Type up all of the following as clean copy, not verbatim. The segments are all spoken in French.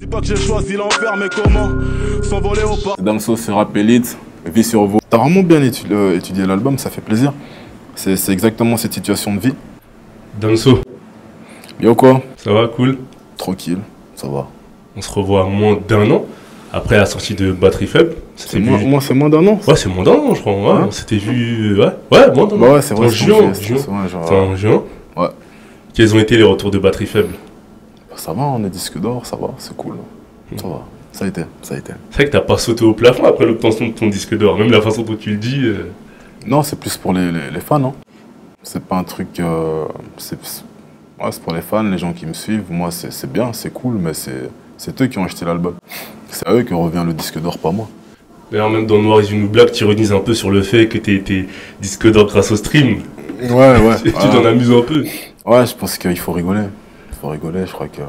Dis pas que j'ai choisi l'enfer, mais comment s'envoler au pas. Damso, c'est rap élite, vie sur vous. T'as vraiment bien étudié l'album, ça fait plaisir. C'est exactement cette situation de vie. Damso. Yo quoi? Ça va, cool? Tranquille, ça va. On se revoit à moins d'1 an, après la sortie de Batterie Faible. C'est moins d'1 an? Ouais, c'est moins d'1 an, je crois. Ouais, hein? On s'était vu... Ouais, moins d'1 an. Bah ouais, c'est vrai. En juin. Ouais. Quels ont été les retours de Batterie Faible? Bah, ça va, on est disque d'or, ça va, c'est cool. Ça va, ça a été. C'est vrai que t'as pas sauté au plafond après l'obtention de ton disque d'or, même la façon dont tu le dis. Non, c'est plus pour les fans, hein. C'est pas un truc... c'est pour les fans, les gens qui me suivent. Moi, c'est bien, c'est cool, mais c'est eux qui ont acheté l'album. C'est à eux que revient le disque d'or, pas moi. D'ailleurs, même dans Noir is une blague, tu ironises un peu sur le fait que t'es été disque d'or grâce au stream. Ouais. Tu t'en amuses un peu. Ouais, je pense qu'il faut rigoler. Il faut rigoler, je crois que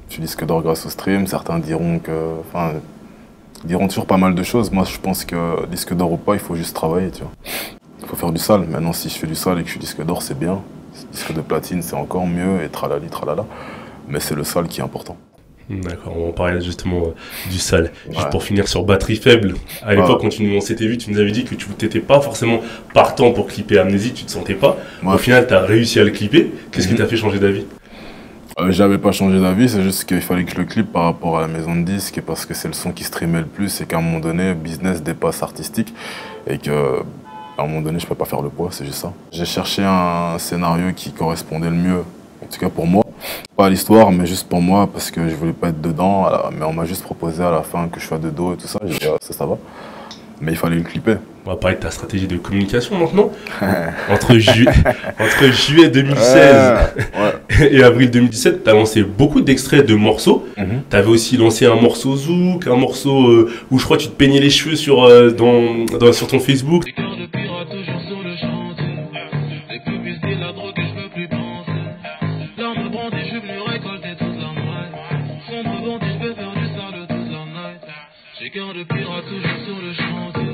je suis disque d'or grâce au stream. Certains diront diront toujours pas mal de choses. Moi, je pense que disque d'or ou pas, il faut juste travailler, tu vois. Il faut faire du sale. Maintenant, si je fais du sale et que je suis disque d'or, c'est bien. Disque de platine, c'est encore mieux, et tralali, tralala. Mais c'est le sale qui est important. D'accord, on va parler justement du sale. Juste pour finir sur Batterie Faible, à l'époque, quand on s'était vu, tu nous avais dit que tu n'étais pas forcément partant pour clipper Amnésie, tu te sentais pas. Au final, tu as réussi à le clipper. Qu'est-ce qui t'a fait changer d'avis? J'avais pas changé d'avis, c'est juste qu'il fallait que je le clippe par rapport à la maison de disques, et parce que c'est le son qui streamait le plus, et qu'à un moment donné, business dépasse artistique, et que à un moment donné, je peux pas faire le poids, c'est juste ça. J'ai cherché un scénario qui correspondait le mieux, en tout cas pour moi. Pas à l'histoire, mais juste pour moi, parce que je voulais pas être dedans, mais on m'a juste proposé à la fin que je sois de dos et tout ça, j'ai dit ça va. Mais il fallait le clipper. On va parler de ta stratégie de communication maintenant. entre juillet 2016 et avril 2017, tu as lancé beaucoup d'extraits de morceaux. Tu avais aussi lancé un morceau zouk, un morceau où je crois que tu te peignais les cheveux sur ton Facebook.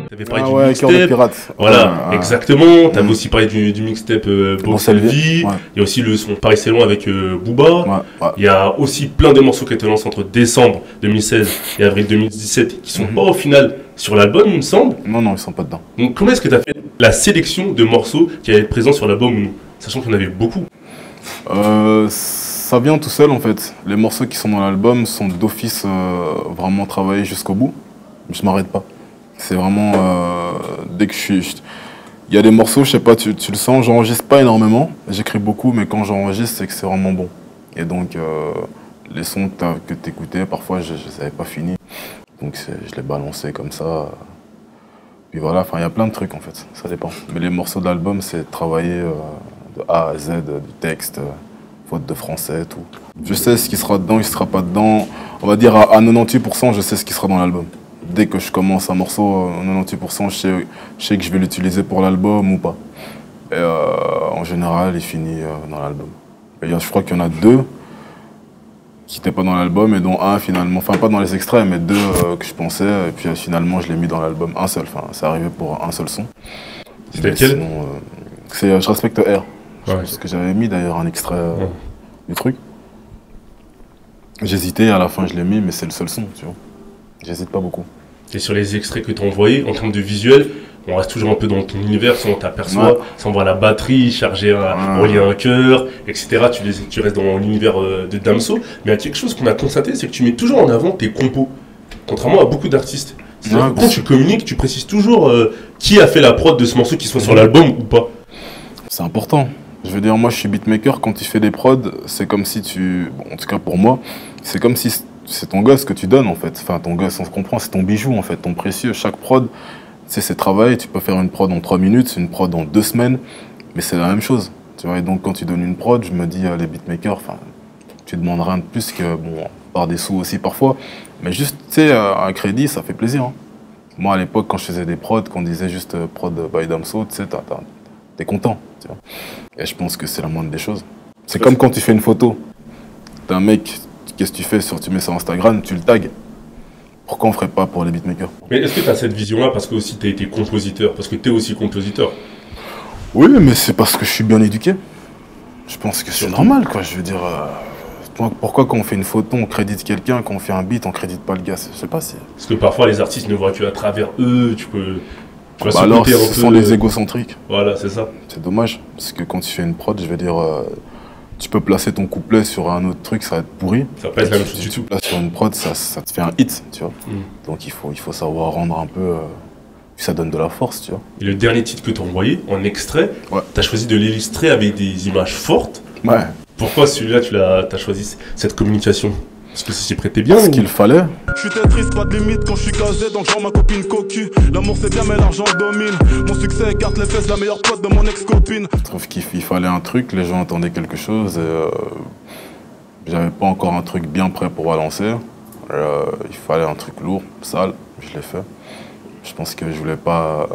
T'avais parlé du mixtape. Voilà, exactement. T'avais aussi parlé du mixtape Box Vie. Il y a aussi le son Paris c'est loin avec Booba. Il y a aussi plein de morceaux qui ont été lancés entre décembre 2016 et avril 2017 qui sont pas au final sur l'album, il me semble. Non, ils sont pas dedans. Donc comment est-ce que t'as fait la sélection de morceaux qui allaient être présents sur l'album, sachant qu'il y en avait beaucoup? Ça vient tout seul en fait. Les morceaux qui sont dans l'album sont d'office vraiment travaillés jusqu'au bout. Je m'arrête pas. C'est vraiment dès que il y a des morceaux, je sais pas, tu le sens, j'enregistre pas énormément, j'écris beaucoup, mais quand j'enregistre, c'est que c'est vraiment bon. Et donc les sons que t'écoutais, parfois je les avais pas finis, donc je les balançais comme ça. Puis voilà, enfin il y a plein de trucs en fait, ça dépend. Mais les morceaux de l'album, c'est travailler de A à Z, du texte, faute de français, tout. Je sais ce qui sera dedans, il sera pas dedans. On va dire à 98%, je sais ce qui sera dans l'album. Dès que je commence un morceau, 98%, je sais que je vais l'utiliser pour l'album ou pas. Et en général, il finit dans l'album. Je crois qu'il y en a 2 qui n'étaient pas dans l'album, et dont un finalement, enfin pas dans les extraits, mais 2 que je pensais, et puis finalement je l'ai mis dans l'album, un seul, enfin c'est arrivé pour un seul son. C'était lequel? C'est Je respecte R. Parce que j'avais mis d'ailleurs un extrait du truc. J'hésitais, à la fin je l'ai mis, mais c'est le seul son, tu vois. J'hésite pas beaucoup. Et sur les extraits que tu as envoyés, en termes de visuel, on reste toujours un peu dans ton univers, on t'aperçoit, ça envoie la batterie, charger relier un cœur, etc. Tu restes dans l'univers de Damso. Mais il y a quelque chose qu'on a constaté, c'est que tu mets toujours en avant tes compos, contrairement à beaucoup d'artistes. C'est-à-dire que quand tu communiques, tu précises toujours qui a fait la prod de ce morceau, qu'il soit sur l'album ou pas. C'est important. Je veux dire, moi je suis beatmaker, quand tu fais des prods, c'est comme si en tout cas pour moi, c'est comme si c'est ton gosse que tu donnes en fait. Enfin ton gosse, on se comprend, c'est ton bijou en fait, ton précieux. Chaque prod, c'est travail, tu peux faire une prod en 3 minutes, une prod en 2 semaines, mais c'est la même chose. Tu vois, et donc quand tu donnes une prod, je me dis, les beatmakers, enfin, tu demandes rien de plus que, bon, par des sous aussi parfois, mais juste, tu sais, un crédit, ça fait plaisir. Hein. Moi à l'époque, quand je faisais des prods, qu'on disait juste prod by Damso, tu sais, t'es content. Tu vois. Et je pense que c'est la moindre des choses. C'est comme quand tu fais une photo. T'as un mec, qu'est-ce que tu fais? Tu mets sur Instagram, tu le tags. Pourquoi on ferait pas pour les beatmakers? Mais est-ce que tu as cette vision-là parce que aussi tu as été compositeur? Parce que tu es aussi compositeur. Oui, mais c'est parce que je suis bien éduqué. Je pense que c'est normal, quoi. Je veux dire, Pourquoi quand on fait une photo, on crédite quelqu'un, quand on fait un beat, on crédite pas le gars? Je sais pas si... Parce que parfois les artistes ne voient que à travers eux, tu vas Bah alors, un ce sont les égocentriques. Voilà, c'est ça. C'est dommage, parce que quand tu fais une prod, je veux dire, tu peux placer ton couplet sur un autre truc, ça va être pourri. Ça va pas être la même chose du Tu tout. places sur une prod, ça te fait un hit, tu vois. Donc il faut savoir rendre un peu... ça donne de la force, tu vois. Et le dernier titre que tu as envoyé, en extrait, Ouais. tu as choisi de l'illustrer avec des images fortes. Ouais. Pourquoi celui-là, tu as choisi cette communication? Parce que ça s'y prêtait bien. Ce qu'il fallait. Je suis triste, pas de limite quand je suis casé, donc genre ma copine cocu. L'amour c'est bien mais l'argent domine. Mon succès écarte les fesses, la meilleure pote de mon ex-copine. Je trouve qu'il fallait un truc, les gens attendaient quelque chose et j'avais pas encore un truc bien prêt pour balancer. Il fallait un truc lourd, sale, je l'ai fait. Je pense que je voulais pas...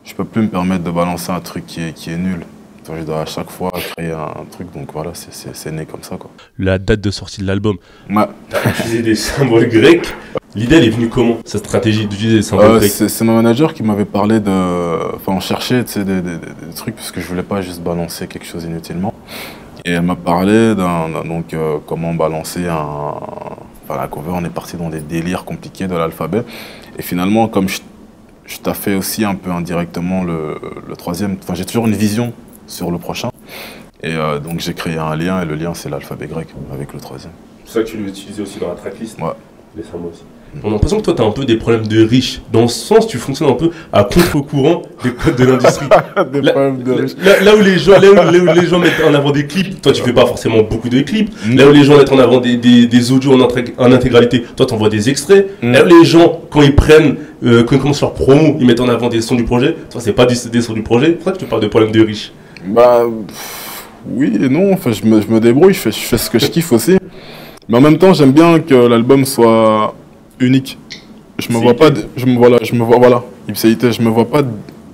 je peux plus me permettre de balancer un truc qui est nul. Donc, je dois à chaque fois créer un truc, donc voilà, c'est né comme ça, quoi. La date de sortie de l'album, Ouais. tu as utilisé des symboles grecs. L'idée, elle est venue comment, cette stratégie d'utiliser des symboles grecs? C'est mon manager qui m'avait parlé de... Enfin, on cherchait des trucs parce que je voulais pas juste balancer quelque chose inutilement. Et elle m'a parlé donc comment balancer un... Enfin, la cover, on est parti dans des délires compliqués de l'alphabet. Et finalement, comme je t'ai fait aussi un peu indirectement le troisième... Enfin, j'ai toujours une vision sur le prochain. Et donc j'ai créé un lien, et le lien c'est l'alphabet grec avec le troisième. C'est ça que tu l'utilisais aussi dans la tracklist. Ouais. Les symboles aussi. On a l'impression que toi, tu as un peu des problèmes de riches. Dans le sens, tu fonctionnes un peu à contre-courant des codes de l'industrie. Problèmes de riches. Là où les gens mettent en avant des clips, toi, tu fais pas forcément beaucoup de clips. Là où les gens mettent en avant des audios en intégralité, toi, tu envoies des extraits. Là où les gens, quand ils commencent leur promo, ils mettent en avant des sons du projet. Toi, c'est pas des sons du projet. Pourquoi tu parles de problèmes de riches? Bah, oui et non, enfin, je me débrouille, je fais ce que je kiffe aussi. Mais en même temps, j'aime bien que l'album soit unique. Je me vois pas, Ipséité, je me vois pas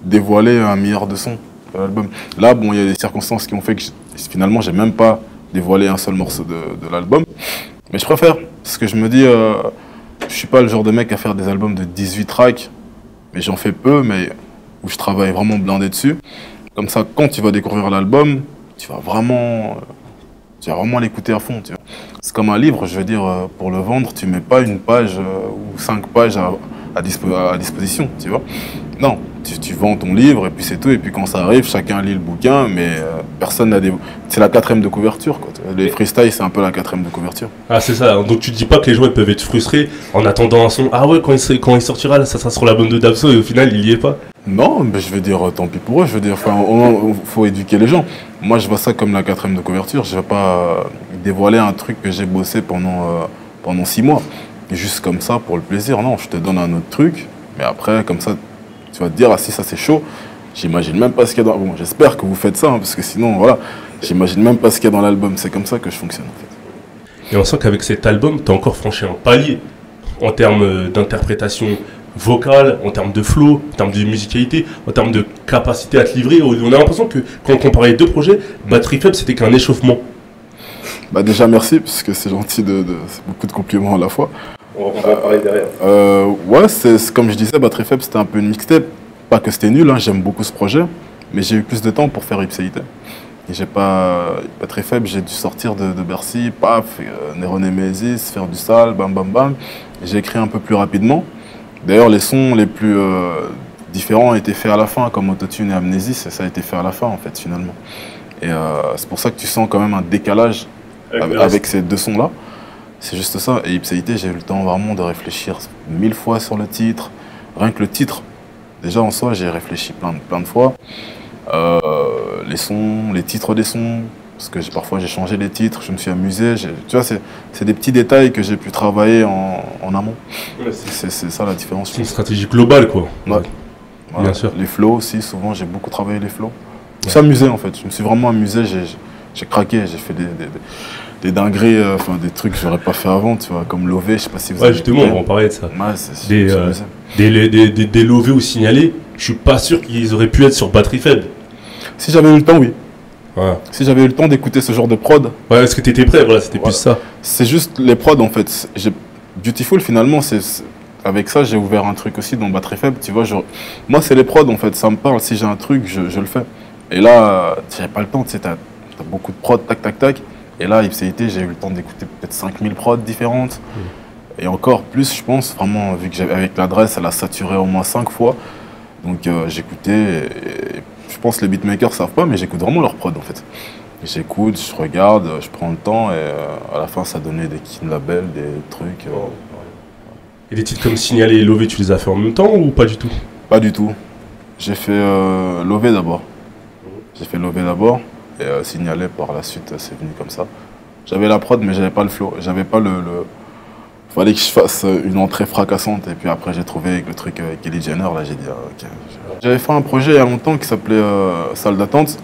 dévoiler un milliard de sons de l'album. Là, bon, il y a des circonstances qui ont fait que finalement, j'ai même pas dévoilé un seul morceau de l'album. Mais je préfère, parce que je me dis, je suis pas le genre de mec à faire des albums de 18 tracks, mais j'en fais peu, mais où je travaille vraiment blindé dessus. Comme ça, quand tu vas découvrir l'album, tu vas vraiment l'écouter à fond. C'est comme un livre, je veux dire, pour le vendre, tu mets pas une page ou 5 pages à disposition, tu vois. Non, tu vends ton livre et puis c'est tout. Et puis quand ça arrive, chacun lit le bouquin, mais personne n'a des... C'est la 4e de couverture, quoi. Les freestyles, c'est un peu la 4e de couverture. Ah, c'est ça. Donc tu dis pas que les gens ils peuvent être frustrés en attendant un son. Ah ouais, quand il sortira, là, ça sera sur l'album de Damso et au final, il y est pas. Non, mais je veux dire, tant pis pour eux. Je veux dire, faut éduquer les gens. Moi, je vois ça comme la 4e de couverture. Je vais pas dévoiler un truc que j'ai bossé pendant 6 mois. Et juste comme ça, pour le plaisir. Non, je te donne un autre truc. Mais après, comme ça, tu vas te dire, ah si, ça c'est chaud. J'imagine même pas ce qu'il y a dans... Bon, j'espère que vous faites ça, hein, parce que sinon, voilà. J'imagine même pas ce qu'il y a dans l'album. C'est comme ça que je fonctionne, en fait. Et on sent qu'avec cet album, tu as encore franchi un palier en termes d'interprétation vocale, en termes de flow, en termes de musicalité, en termes de capacité à te livrer. On a l'impression que quand on comparait les deux projets, Batterie Faible, c'était qu'un échauffement. Bah déjà, merci, parce que c'est gentil c'est beaucoup de compliments à la fois. On va parler derrière. Ouais, c'est comme je disais, Batterie Faible, c'était un peu une mixtape. Pas que c'était nul, hein, j'aime beaucoup ce projet, mais j'ai eu plus de temps pour faire Ipséité. Et j'ai pas très faible, j'ai dû sortir de Bercy, paf, Néron et Mésis, faire du sale, bam bam bam. J'ai écrit un peu plus rapidement. D'ailleurs, les sons les plus différents ont été faits à la fin, comme Autotune et Amnésis, et ça a été fait à la fin en fait finalement. Et c'est pour ça que tu sens quand même un décalage avec ces deux sons-là. C'est juste ça. Et Ipséité, j'ai eu le temps vraiment de réfléchir 1000 fois sur le titre. Rien que le titre, déjà en soi, j'ai réfléchi plein de fois. Les sons, les titres des sons, parce que parfois j'ai changé les titres, je me suis amusé. Tu vois, c'est des petits détails que j'ai pu travailler en amont. Ouais, c'est ça la différence. C'est une stratégie globale, quoi. Ouais. Voilà. Bien sûr. Les flows aussi, souvent j'ai beaucoup travaillé les flows. Je me suis amusé en fait, je me suis vraiment amusé, j'ai craqué, j'ai fait des dingueries, enfin des trucs que j'aurais pas fait avant, tu vois, comme Lové, je sais pas si vous avez justement, on va en parler de ça. Ouais, des Lové ou signalés, je suis pas sûr qu'ils auraient pu être sur Batterie Faible. Si j'avais eu le temps, oui. Ouais. Si j'avais eu le temps d'écouter ce genre de prod. Ouais, est-ce que tu étais prêt? Voilà, c'était plus ça. C'est juste les prods en fait. Beautiful finalement, avec ça j'ai ouvert un truc aussi dans Batterie Faible. Tu vois, moi c'est les prods en fait, ça me parle. Si j'ai un truc, je le fais. Et là, j'avais pas le temps, tu sais, t'as beaucoup de prods, tac tac tac. Et là, Ipséité, j'ai eu le temps d'écouter peut-être 5000 prods différentes. Et encore plus, je pense, vraiment, vu que avec l'adresse, elle a saturé au moins 5 fois. Donc j'écoutais, et je pense que les beatmakers savent pas, mais j'écoute vraiment leurs prods en fait. J'écoute, je regarde, je prends le temps et à la fin ça donnait des kin labels, des trucs. Et des titres comme Signalé et Lové, tu les as fait en même temps ou pas du tout? Pas du tout. J'ai fait Lové d'abord. J'ai fait Lové d'abord et Signalé par la suite, c'est venu comme ça. J'avais la prod mais j'avais pas le flow, j'avais pas le... Fallait que je fasse une entrée fracassante et puis après j'ai trouvé le truc avec Kylie Jenner, là j'ai dit ok. J'avais fait un projet il y a longtemps qui s'appelait Salle d'attente.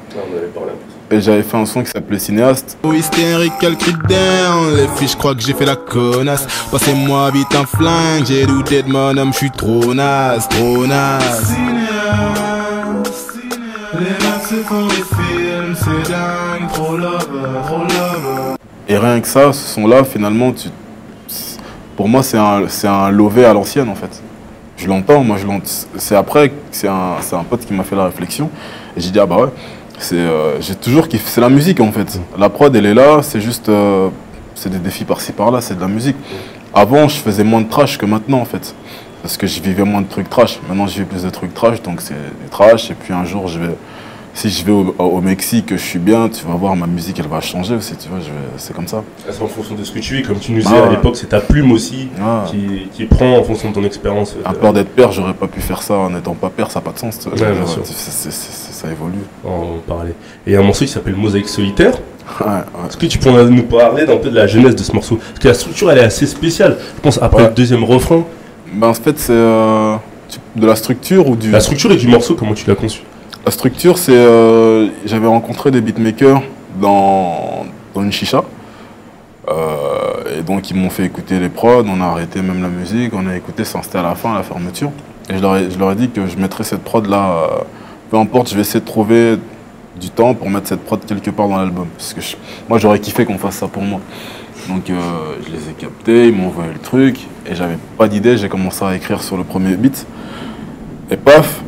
Et j'avais fait un son qui s'appelait Cinéaste. Oh hystérique, quel cri down. Les filles, je crois que j'ai fait la connasse. Passez-moi vite un flingue, j'ai douté de mon homme, je suis trop naze, trop naze. Cinéaste, les mecs se font des films, c'est dingue, trop lover, trop lover. Et rien que ça, ce son-là, finalement, pour moi, c'est un Lové à l'ancienne, en fait. Je l'entends, moi, c'est après, c'est un pote qui m'a fait la réflexion. Et j'ai dit, ah bah ouais, j'ai toujours kiffé, c'est la musique, en fait. La prod, elle est là, c'est juste, c'est des défis par-ci, par-là, c'est de la musique. Avant, je faisais moins de trash que maintenant, en fait. Parce que je vivais moins de trucs trash. Maintenant, je vis plus de trucs trash, donc c'est du trash. Et puis un jour, si je vais au Mexique, je suis bien, tu vas voir, ma musique, elle va changer aussi, tu vois, c'est comme ça. C'est en fonction de ce que tu vis, comme tu nous disais à l'époque, c'est ta plume aussi qui prend en fonction de ton expérience. À peur d'être père, j'aurais pas pu faire ça en n'étant pas père, ça n'a pas de sens. Ouais, bien sûr. Ça évolue. On parlait. Et il y a un morceau qui s'appelle Mosaïque solitaire. Ouais. Est-ce que tu pourrais nous parler d'un peu de la genèse de ce morceau? Parce que la structure, elle est assez spéciale. Je pense après le deuxième refrain. Ben, en fait, c'est de la structure ou du... La structure et du morceau, comment tu l'as conçu? La structure, c'est... j'avais rencontré des beatmakers dans une chicha. Et donc, ils m'ont fait écouter les prods, on a arrêté même la musique, on a écouté, c'était à la fin, à la fermeture. Et je leur ai dit que je mettrais cette prod-là, peu importe, je vais essayer de trouver du temps pour mettre cette prod quelque part dans l'album. Parce que moi, j'aurais kiffé qu'on fasse ça pour moi. Donc, je les ai captés, ils m'ont envoyé le truc, et j'avais pas d'idée, j'ai commencé à écrire sur le premier beat. Et paf,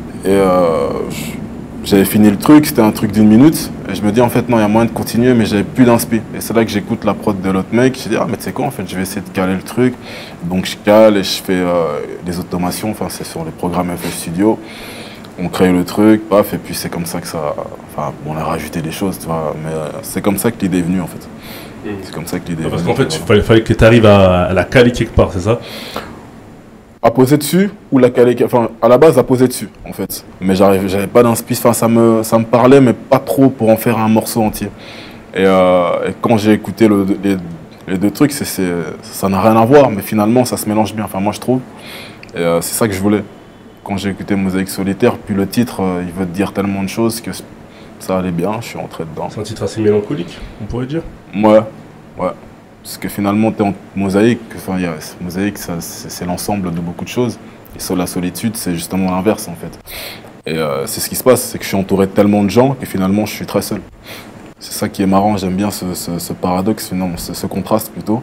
j'avais fini le truc, c'était un truc d'1 minute, et je me dis en fait non, il y a moyen de continuer, mais j'avais plus d'inspi. Et c'est là que j'écoute la prod de l'autre mec, je dis ah mais tu sais quoi, en fait je vais essayer de caler le truc. Donc je cale et je fais des automations, enfin c'est sur les programmes FL Studio. On crée le truc, paf, et puis c'est comme ça que ça... Enfin on a rajouté des choses, tu vois, mais c'est comme ça que l'idée est venue en fait. C'est comme ça que l'idée est venue. Parce qu'en fait, il fallait que tu arrives à la caler quelque part, c'est ça? À poser dessus ou la caler, enfin à la base à poser dessus en fait, mais j'avais pas d'inspi, enfin ça me parlait mais pas trop pour en faire un morceau entier. Et quand j'ai écouté les deux trucs, ça n'a rien à voir, mais finalement ça se mélange bien, enfin moi je trouve, et c'est ça que je voulais. Quand j'ai écouté Mosaïque solitaire, puis le titre il veut te dire tellement de choses que ça allait bien, je suis entré dedans. C'est un titre assez mélancolique, on pourrait dire. Ouais. Parce que finalement, tu es en mosaïque. Enfin, mosaïque, c'est l'ensemble de beaucoup de choses. Et sur la solitude, c'est justement l'inverse, en fait. Et c'est ce qui se passe, c'est que je suis entouré de tellement de gens que finalement, je suis très seul. C'est ça qui est marrant, j'aime bien ce paradoxe, ce contraste plutôt.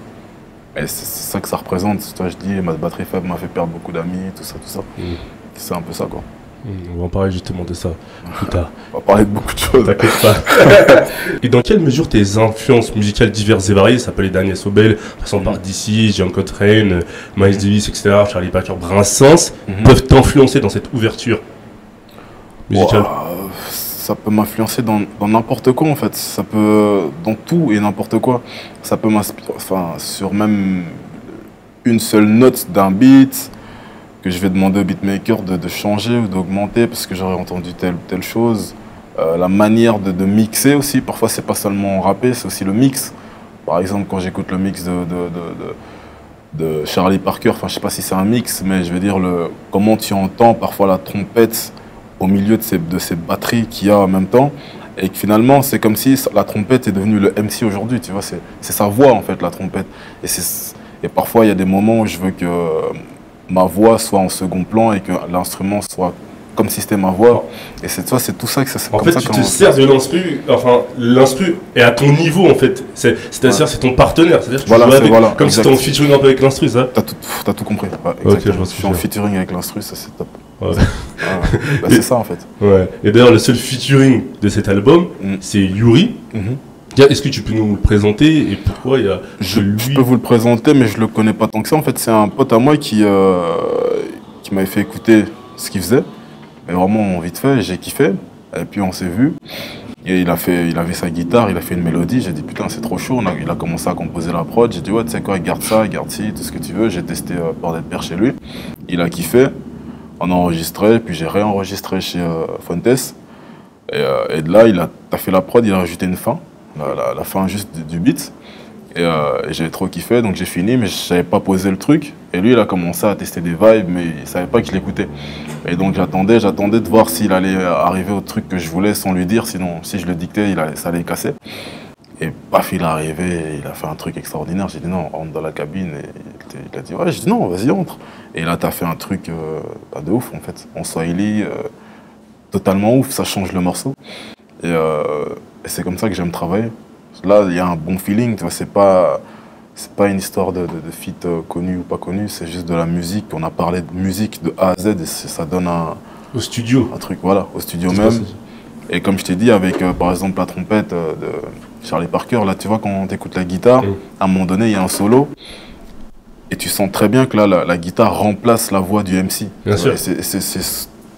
Et c'est ça que ça représente. Toi, je dis, ma batterie faible m'a fait perdre beaucoup d'amis, tout ça. C'est un peu ça, quoi. On va en parler justement de ça plus tard. On va parler de beaucoup de choses. T'inquiète pas. Et dans quelle mesure tes influences musicales diverses et variées, ça peut aller Daniel Sobel, passant par DC, John Coltrane, Miles Davis, etc., Charlie Parker, Brassens, peuvent t'influencer dans cette ouverture musicale? Ça peut m'influencer dans n'importe quoi en fait. Ça peut dans tout et n'importe quoi. Ça peut m'inspirer, enfin sur même une seule note d'un beat, que je vais demander au beatmaker de changer ou d'augmenter parce que j'aurais entendu telle ou telle chose. La manière de mixer aussi, parfois c'est pas seulement rapper, c'est aussi le mix. Par exemple, quand j'écoute le mix de Charlie Parker, enfin je sais pas si c'est un mix, mais je veux dire comment tu entends parfois la trompette au milieu de ces batteries qu'il y a en même temps, et que finalement c'est comme si la trompette est devenue le MC aujourd'hui, tu vois, c'est sa voix en fait la trompette. Et parfois il y a des moments où je veux que ma voix soit en second plan et que l'instrument soit comme si c'était ma voix. Et c'est tout ça que ça... En fait, tu te sers de l'instru, enfin, l'instru est à ton niveau, en fait. C'est-à-dire, c'est ton partenaire. C'est-à-dire que tu joues avec, comme si tu es en featuring un peu avec l'instru, ça. T'as tout compris. Ouais, okay, je suis en featuring avec l'instru, ça c'est top. Ouais. C'est ça, en fait. Ouais. Et d'ailleurs, le seul featuring de cet album, c'est Yuri. Est-ce que tu peux nous le présenter et pourquoi il y a Je lui... peux vous le présenter, mais je le connais pas tant que ça. En fait, c'est un pote à moi qui m'avait fait écouter ce qu'il faisait. Mais vraiment, vite fait, j'ai kiffé. Et puis, on s'est vu. Et il avait sa guitare, il a fait une mélodie. J'ai dit, putain, c'est trop chaud. Il a commencé à composer la prod. J'ai dit, ouais, tu sais quoi, garde ça, garde ci, tout ce que tu veux. J'ai testé Bordel Père chez lui. Il a kiffé. On a enregistré, puis j'ai réenregistré chez Fontes. Et de là, t'as fait la prod, il a rajouté une fin. La fin juste du beat. Et j'avais trop kiffé, donc j'ai fini, mais je savais pas poser le truc. Et lui, il a commencé à tester des vibes, mais il savait pas que je l'écoutais. Et donc j'attendais de voir s'il allait arriver au truc que je voulais sans lui dire, sinon si je le dictais, ça allait casser. Et paf, il est arrivé, et il a fait un truc extraordinaire. J'ai dit non, rentre dans la cabine. Et il a dit ouais, j'ai dit non, vas-y, entre. Et là, t'as fait un truc de ouf en fait. En Swahili, totalement ouf, ça change le morceau. Et c'est comme ça que j'aime travailler. Là, il y a un bon feeling, tu vois, c'est pas une histoire de feat connu ou pas connu, c'est juste de la musique. On a parlé de musique de A à Z et ça donne Au studio. un truc, voilà, au studio même. Et comme je t'ai dit, avec par exemple la trompette de Charlie Parker, là, tu vois, quand tu écoutes la guitare, à un moment donné, il y a un solo. Et tu sens très bien que là, la guitare remplace la voix du MC. Bien sûr. C'est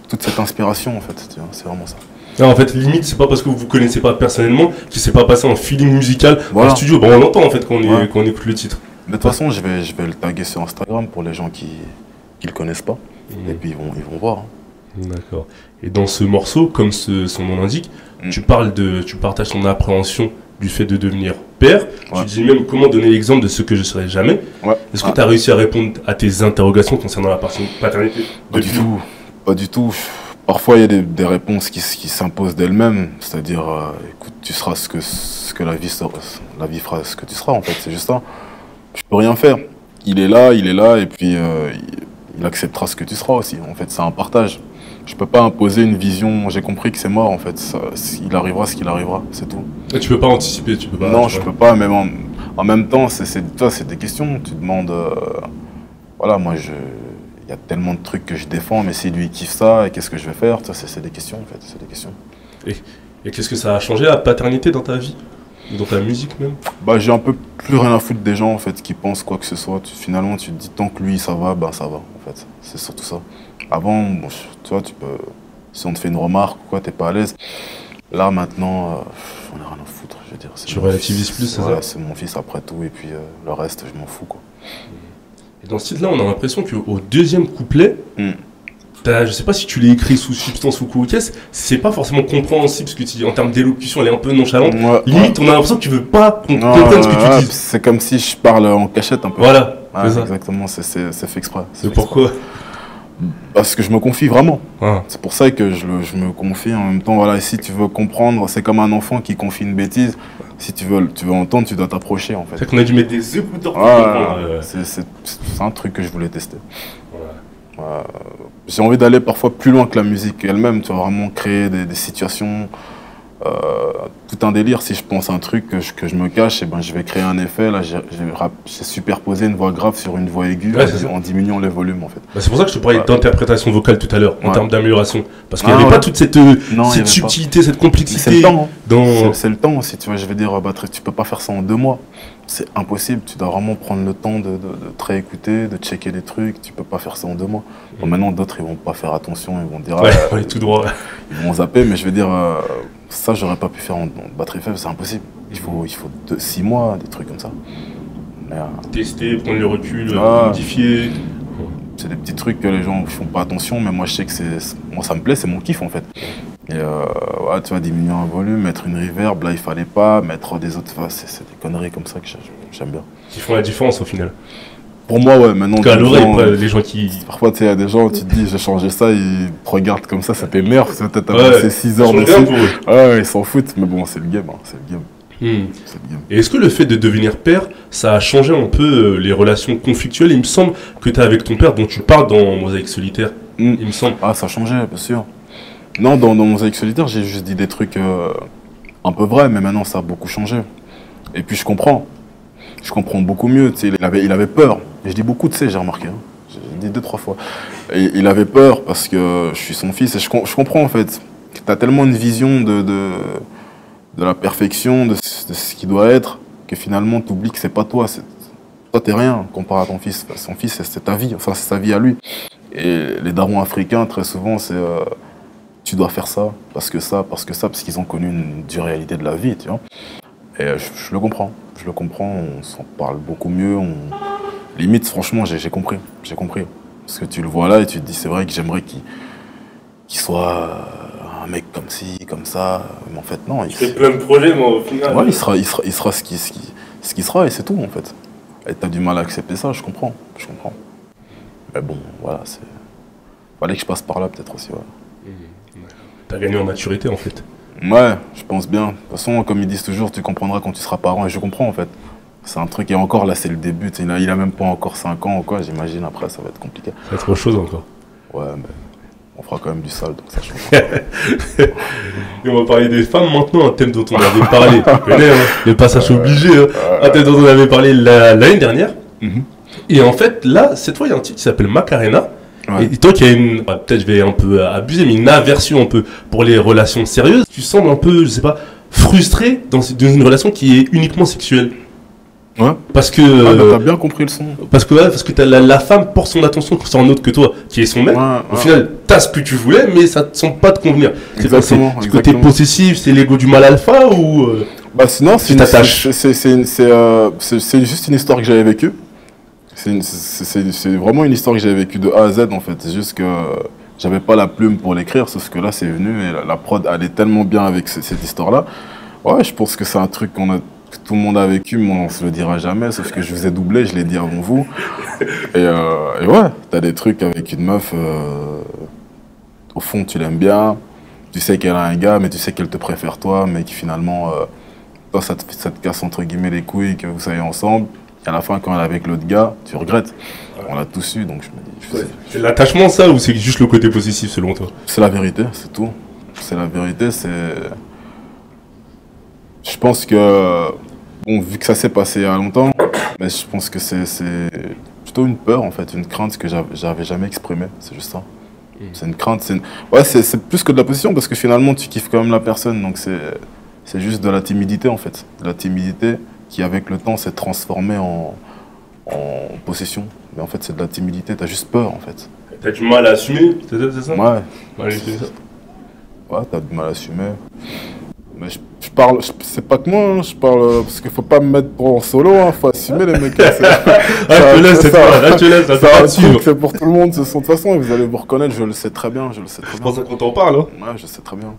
toute cette inspiration, en fait, tu vois, c'est vraiment ça. Non, en fait, limite, c'est pas parce que vous vous connaissez pas personnellement que c'est pas passé un feeling musical Voilà. en studio. Bon, on l'entend en fait quand Ouais. on écoute le titre. Mais de toute façon, je vais le taguer sur Instagram pour les gens qui le connaissent pas. Et puis ils vont voir. Hein. D'accord. Et dans ce morceau, comme son nom l'indique, tu partages ton appréhension du fait de devenir père. Ouais. Tu dis même comment donner l'exemple de ce que je serai jamais. Ouais. Est-ce que tu as réussi à répondre à tes interrogations concernant la paternité? Pas du tout. Pas du tout. Parfois, il y a des réponses qui s'imposent d'elles-mêmes. C'est-à-dire, écoute, tu seras ce que la vie fera ce que tu seras, en fait. C'est juste ça. Je peux rien faire. Il est là, et puis il acceptera ce que tu seras aussi. En fait, c'est un partage. Je peux pas imposer une vision. J'ai compris que c'est mort, en fait. Il arrivera ce qu'il arrivera, c'est tout. Et tu peux pas anticiper, tu peux pas. Non, je peux pas. Même en même temps, c'est des questions. Tu demandes. Voilà, moi, il y a tellement de trucs que je défends, mais si lui kiffe ça, et qu'est-ce que je vais faire? Ça, c'est des questions, en fait. C'est des questions. Et qu'est-ce que ça a changé la paternité dans ta vie? Dans ta musique même? Bah, j'ai un peu plus rien à foutre des gens, en fait, qui pensent quoi que ce soit. Finalement, tu te dis, tant que lui, ça va, ben ça va, en fait. C'est surtout ça. Avant, bon, tu vois, si on te fait une remarque ou quoi, t'es pas à l'aise. Là, maintenant, on a rien à foutre, je veux dire. Tu relativises plus, c'est ça? C'est mon fils après tout, et puis le reste, je m'en fous, quoi. Et dans ce titre-là, on a l'impression qu'au deuxième couplet, je sais pas si tu l'as écrit sous substance ou quoi, c'est pas forcément compréhensible, parce que en termes d'élocution, elle est un peu nonchalante. Ouais, Limite, on a l'impression que tu veux pas qu'on comprenne ce que tu dis. C'est comme si je parle en cachette un peu. Voilà, Ouais, c'est ça. exactement, c'est fait exprès. C'est pourquoi? Parce que je me confie vraiment. Ah. C'est pour ça que je me confie en même temps. Voilà, et si tu veux comprendre, c'est comme un enfant qui confie une bêtise. Si tu veux entendre, tu dois t'approcher, en fait. C'est qu'on a dû mettre des écouteurs pour Ouais, comprendre. c'est un truc que je voulais tester. J'ai envie d'aller parfois plus loin que la musique elle-même, tu vois, vraiment créer des situations, tout un délire. Si je pense à un truc que je me cache, et ben, je vais créer un effet. Là, j'ai superposé une voix grave sur une voix aiguë, en diminuant les volumes, en fait. Bah, c'est pour ça que je te parlais d'interprétation vocale tout à l'heure, en termes d'amélioration. Parce qu'il n'y avait pas toute cette subtilité, cette complexité. C'est le temps. Dans... C'est le temps aussi, tu vois. Je vais dire, bah, tu peux pas faire ça en 2 mois. C'est impossible. Tu dois vraiment prendre le temps de te réécouter, de checker des trucs. Tu peux pas faire ça en 2 mois. Bon, maintenant, d'autres, ils vont pas faire attention. Ils vont dire, on est tout droit. Ils vont zapper, mais je vais dire, ça, j'aurais pas pu faire en batterie faible. C'est impossible. Il faut 6 mois, des trucs comme ça. Mais, tester, prendre le recul, modifier. C'est des petits trucs que les gens font pas attention, mais moi, je sais que moi, ça me plaît, c'est mon kiff, en fait. Et ouais, tu vas diminuer un volume, mettre une reverb, là il fallait pas, mettre des autres, c'est des conneries comme ça que j'aime bien. Qui font la différence au final. Pour moi, ouais, maintenant. À l'oreille, les gens qui. Parfois, tu sais, il y a des gens, tu te dis, j'ai changé ça, ils te regardent comme ça t'énerve, peut-être t'as passé 6 heures dessus. Ouais, ils s'en foutent, mais bon, c'est le game, hein, c'est le game. C'est le game. Et est-ce que le fait de devenir père, ça a changé un peu les relations conflictuelles? Il me semble que tu as avec ton père, dont tu parles dans Mosaïque Solitaire, il me semble. Ah, ça a changé, bien sûr. Non, dans Mosaïque Solitaire, j'ai juste dit des trucs un peu vrais, mais maintenant ça a beaucoup changé. Et puis je comprends beaucoup mieux. Tu sais, il avait peur. Et je dis beaucoup, tu sais, j'ai remarqué. Hein. J'ai dit 2-3 fois. Et il avait peur parce que je suis son fils. Et je comprends en fait. Tu as tellement une vision de la perfection, de ce qui doit être, que finalement tu oublies que c'est pas toi. Toi, t'es rien comparé à ton fils. Son fils, c'est ta vie, enfin, c'est sa vie à lui. Et les darons africains, très souvent, c'est tu dois faire ça, parce que ça, parce qu'ils ont connu une dure réalité de la vie, tu vois. Et je le comprends, on s'en parle beaucoup mieux. Limite, franchement, j'ai compris. Parce que tu le vois là et tu te dis, c'est vrai que j'aimerais qu'il soit un mec comme ci, comme ça. Mais en fait, non. Il fait plein de projets, mais au final. Ouais, il sera ce qu'il sera et c'est tout, en fait. Et t'as du mal à accepter ça, je comprends. Mais bon, voilà, fallait que je passe par là, peut-être aussi, ouais. T'as gagné en maturité, en fait. Ouais, je pense bien. De toute façon, comme ils disent toujours, tu comprendras quand tu seras parent, et je comprends, en fait. C'est un truc, et encore là, c'est le début. Il a même pas encore 5 ans ou quoi, j'imagine, après, ça va être compliqué. Ça va être autre chose encore. Ouais, mais on fera quand même du sale, donc ça change. Et on va parler des femmes maintenant, un thème dont on avait parlé. Tu connais, hein, le passage obligé. Hein. Un thème dont on avait parlé l'année dernière. Et en fait, là, cette fois, il y a un titre qui s'appelle Macarena. Ouais. Et toi qui as peut-être je vais un peu abuser, mais une aversion un peu pour les relations sérieuses, tu sembles un peu, je sais pas, frustré dans une relation qui est uniquement sexuelle. Ouais. Parce que. T'as bien compris le son. Parce que la femme porte son attention sur un autre que toi, qui est son mec. Au final, t'as ce que tu voulais, mais ça te semble pas te convenir. Exactement. C'est côté possessif, c'est l'ego du mal alpha ou. Bah sinon, c'est juste une histoire que j'avais vécue. C'est vraiment une histoire que j'avais vécue de A à Z en fait. C'est juste que j'avais pas la plume pour l'écrire, sauf que là c'est venu et la prod allait tellement bien avec cette histoire-là. Ouais, je pense que c'est un truc que tout le monde a vécu, mais on se le dira jamais, sauf que je vous ai doublé, je l'ai dit avant vous. Et ouais, t'as des trucs avec une meuf, au fond tu l'aimes bien, tu sais qu'elle a un gars, mais tu sais qu'elle te préfère toi, mais qui finalement, toi ça te casse entre guillemets les couilles que vous soyez ensemble. À la fin, quand elle est avec l'autre gars, tu regrettes. On l'a tous eu, donc je me dis... C'est l'attachement, ça, ou c'est juste le côté possessif, selon toi? C'est la vérité, c'est tout. C'est la vérité, c'est... Je pense que... Bon, vu que ça s'est passé il y a longtemps, mais je pense que c'est plutôt une peur, en fait, une crainte que j'avais jamais exprimée. C'est juste ça. C'est une crainte, Ouais, c'est plus que de la possession, parce que finalement, tu kiffes quand même la personne, donc c'est juste de la timidité, en fait. De la timidité qui avec le temps s'est transformé en possession. Mais en fait c'est de la timidité, t'as juste peur en fait. T'as du mal à assumer, c'est ça? Ouais. Ouais, t'as du mal à assumer. Mais je parle, c'est pas que moi, hein, je parle parce qu'il faut pas me mettre en solo, hein, faut assumer les mecs. Je te laisse, c'est pour tout le monde, de toute façon, et vous allez vous reconnaître, je le sais très bien, C'est pour ça qu'on t'en parle, hein. Ouais, je sais très bien.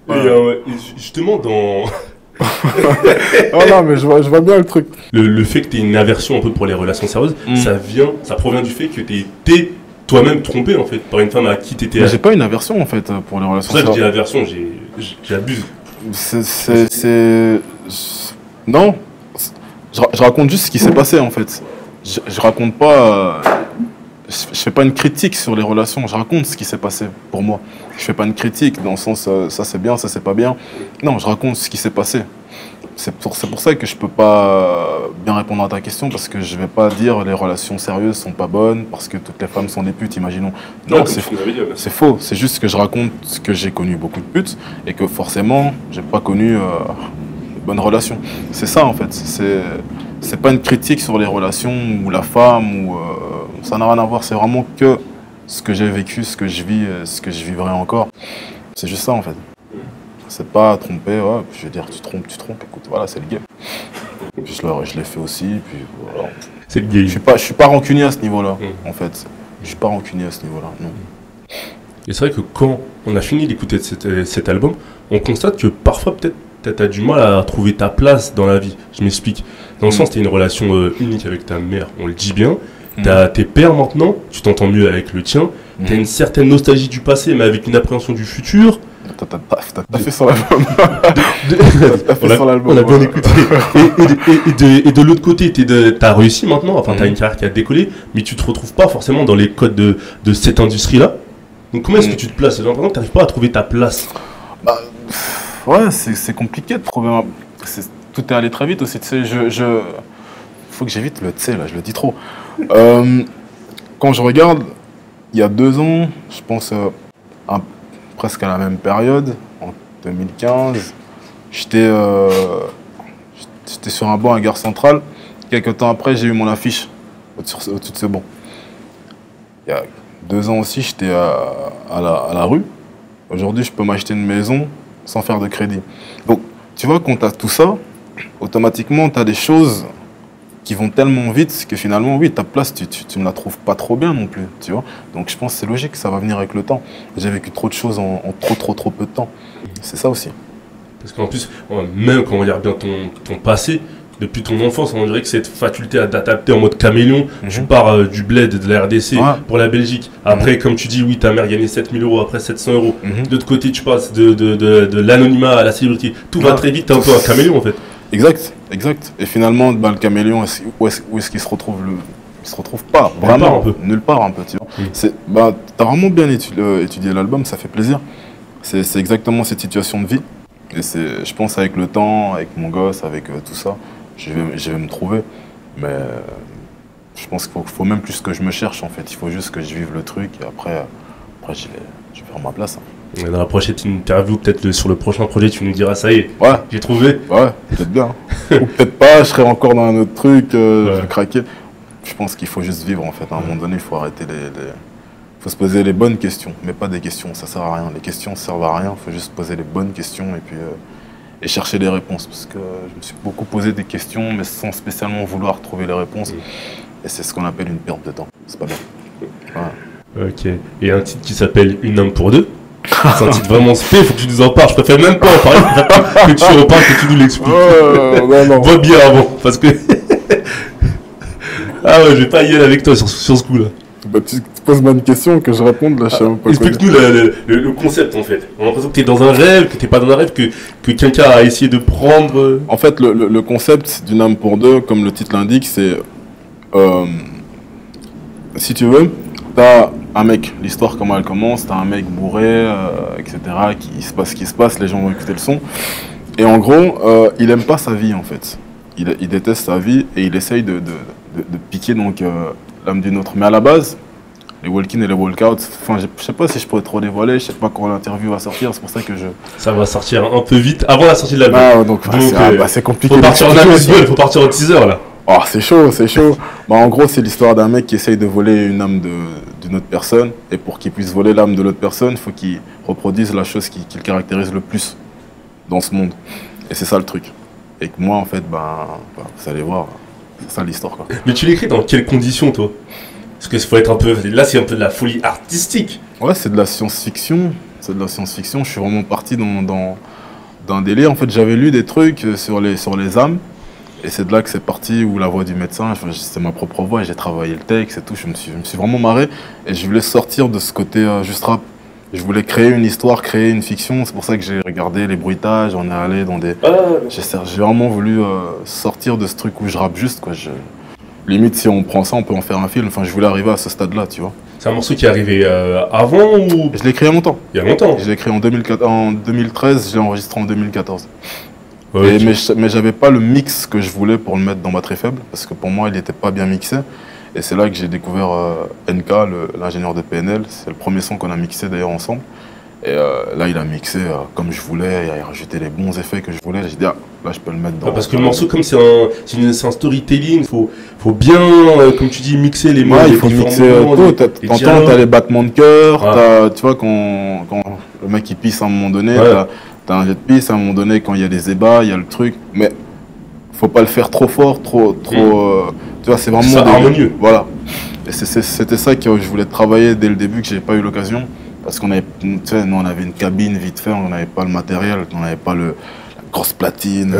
Et justement dans... Oh non, mais je vois bien le truc. Le fait que tu aies une aversion un peu pour les relations sérieuses, ça provient du fait que tu été toi-même trompé en fait par une femme à qui tu étais. Mais j'ai pas une aversion en fait pour les relations sérieuses. C'est ça que je dis aversion, j'abuse. Non, je raconte juste ce qui s'est passé en fait. Je raconte pas. Je fais pas une critique sur les relations, je raconte ce qui s'est passé pour moi. Je fais pas une critique dans le sens ça c'est bien, ça c'est pas bien. Non, je raconte ce qui s'est passé. C'est pour ça que je peux pas bien répondre à ta question parce que je vais pas dire les relations sérieuses sont pas bonnes parce que toutes les femmes sont des putes, imaginons. Non, c'est faux. C'est juste que je raconte que j'ai connu beaucoup de putes et que forcément j'ai pas connu de bonnes relations. C'est ça en fait. C'est pas une critique sur les relations ou la femme ou ça n'a rien à voir. C'est vraiment que ce que j'ai vécu, ce que je vis, ce que je vivrai encore. C'est juste ça en fait. C'est pas tromper, ouais, je veux dire tu trompes, écoute, voilà, c'est le game. Puis je l'ai fait aussi, puis voilà. C'est le game. Je suis pas rancunier à ce niveau-là, en fait. Je suis pas rancunier à ce niveau-là, non. Et c'est vrai que quand on a fini d'écouter cet album, on constate que parfois peut-être t'as du mal à trouver ta place dans la vie. Je m'explique. Dans le sens, t'as une relation unique avec ta mère, on le dit bien. T'as tes pères maintenant, tu t'entends mieux avec le tien. T'as une certaine nostalgie du passé, mais avec une appréhension du futur. T'as fait sur l'album. On a bien écouté. Et de l'autre côté, t'as réussi maintenant, enfin t'as une carrière qui a décollé, mais tu te retrouves pas forcément dans les codes de cette industrie-là. Donc comment est-ce que tu te places? J'ai l'impression que t'arrives pas à trouver ta place. Bah, ouais, c'est compliqué de trouver tout est allé très vite aussi, tu sais, faut que j'évite le tu sais, là, je le dis trop. Quand je regarde, il y a 2 ans, je pense presque à la même période, en 2015, J'étais sur un banc à Gare Centrale. Quelques temps après, j'ai eu mon affiche au-dessus de ce banc. Il y a 2 ans aussi, j'étais à la rue. Aujourd'hui, je peux m'acheter une maison sans faire de crédit. Donc, tu vois, quand tu as tout ça, automatiquement, tu as des choses qui vont tellement vite que finalement, oui, ta place, tu ne la trouves pas trop bien non plus, tu vois. Donc, je pense que c'est logique, ça va venir avec le temps. J'ai vécu trop de choses en trop peu de temps. C'est ça aussi. Parce qu'en plus, même quand on regarde bien ton passé, depuis ton enfance, on dirait que cette faculté à t'adapter en mode caméléon, tu pars du bled de la RDC pour la Belgique. Après, comme tu dis, oui, ta mère gagnait 7 000 €, après 700 €. De l'autre côté, tu passes de l'anonymat à la célébrité. Tout va très vite, t'es un peu un caméléon en fait. Exact. Et finalement, le caméléon, où est-ce qu'il se retrouve il se retrouve pas, vraiment, nulle part un peu, tu vois. T'as vraiment bien étudié l'album, ça fait plaisir. C'est exactement cette situation de vie. Et je pense avec le temps, avec mon gosse, avec tout ça, je vais me trouver. Mais je pense qu'il faut même plus que je me cherche en fait. Il faut juste que je vive le truc et après je vais faire ma place. Dans la prochaine interview, peut-être sur le prochain projet, tu nous diras ça y est, j'ai trouvé. Ouais, peut-être bien. Ou peut-être pas, je serai encore dans un autre truc, je vais craquer. Je pense qu'il faut juste vivre en fait. À un moment donné, il faut arrêter faut se poser les bonnes questions, mais pas des questions, ça sert à rien. Les questions servent à rien, il faut juste poser les bonnes questions et puis et chercher des réponses. Parce que je me suis beaucoup posé des questions, mais sans spécialement vouloir trouver les réponses. Et c'est ce qu'on appelle une perte de temps. C'est pas bien. Ouais. Ok. Et un titre qui s'appelle Une âme pour deux. C'est un titre vraiment spé, faut que tu nous en parles. Je préfère même pas en parler, que tu en parles, que tu nous l'expliques. Bois bien avant, parce que. Ah ouais, je vais pas y aller avec toi sur ce coup-là. Bah, tu poses une question que je réponde, là, je sais même pas. Explique-nous le concept en fait. On a l'impression que tu es dans un rêve, que tu n'es pas dans un rêve, que quelqu'un a essayé de prendre. En fait, le concept d'une âme pour deux, comme le titre l'indique, c'est. Si tu veux, t'as un mec, l'histoire comment elle commence, t'as un mec bourré, etc., il se passe ce qui se passe, les gens vont écouter le son. Et en gros, il aime pas sa vie en fait. Il déteste sa vie et il essaye de piquer donc l'âme d'une autre. Mais à la base, les walk-in et les walk-out, enfin, je sais pas si je pourrais trop dévoiler, je sais pas quand l'interview va sortir, c'est pour ça que Ça va sortir un peu vite, avant la sortie de l'album. Ah, donc c'est compliqué. Faut partir en il faut partir en teaser là. Oh, c'est chaud. En gros, c'est l'histoire d'un mec qui essaye de voler une âme d'une autre personne. Et pour qu'il puisse voler l'âme de l'autre personne, il faut qu'il reproduise la chose qui le caractérise le plus dans ce monde. Et c'est ça le truc. Et que moi, en fait, vous allez voir, c'est ça l'histoire, quoi. Mais tu l'écris dans quelles conditions, toi? Parce que faut être un peu... Là, c'est un peu de la folie artistique. Ouais, c'est de la science-fiction. Je suis vraiment parti dans un délire. En fait, j'avais lu des trucs sur les âmes. Et c'est de là que c'est parti, où la voix du médecin, c'est ma propre voix, et j'ai travaillé le texte et tout, je me suis vraiment marré, et je voulais sortir de ce côté juste rap. Je voulais créer une histoire, créer une fiction, c'est pour ça que j'ai regardé les bruitages, on est allé dans des... J'ai vraiment voulu sortir de ce truc où je rappe juste, quoi. Limite, si on prend ça, on peut en faire un film, enfin je voulais arriver à ce stade-là, tu vois. C'est un morceau qui est arrivé avant ou... Je l'ai créé il y a longtemps. Il y a longtemps. Je l'ai créé en 2013, je l'ai enregistré en 2014. Okay. Mais j'avais pas le mix que je voulais pour le mettre dans Batterie Faible, parce que pour moi, il n'était pas bien mixé. Et c'est là que j'ai découvert NK, l'ingénieur de PNL. C'est le premier son qu'on a mixé d'ailleurs ensemble. Et là, il a mixé comme je voulais, il a rajouté les bons effets que je voulais. J'ai dit, là, je peux le mettre dans... parce que le morceau, comme c'est un storytelling, il faut bien, comme tu dis, mixer les mots. Ouais, il faut mixer tout. T'entends, t'as les battements de cœur, tu vois, quand le mec il pisse à un moment donné, t'as un jet de pisse, à un moment donné, quand il y a des ébats, il y a le truc, mais faut pas le faire trop fort, trop tu vois, c'est vraiment harmonieux. Voilà. Et c'était ça que je voulais travailler dès le début, que j'ai pas eu l'occasion, parce qu'on avait, tu sais, nous on avait une cabine vite fait, on n'avait pas le matériel, on n'avait pas la grosse platine,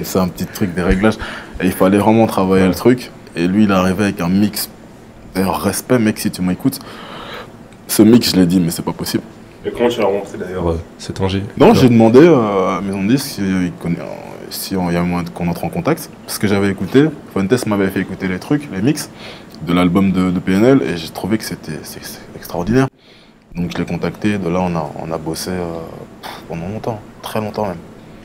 c'est un petit truc, des réglages, et il fallait vraiment travailler le truc. Et lui, il est arrivé avec un mix. D'ailleurs, respect, mec, si tu m'écoutes, ce mix, je l'ai dit, mais c'est pas possible. Et comment tu l'as rencontré d'ailleurs, cet ingé? Non, j'ai demandé à Maison de Disques si il y a moyen qu'on entre en contact. Parce que j'avais écouté, Fuentes m'avait fait écouter les trucs, les mix de l'album de PNL, et j'ai trouvé que c'est extraordinaire. Donc je l'ai contacté, de là on a bossé pendant longtemps, très longtemps même.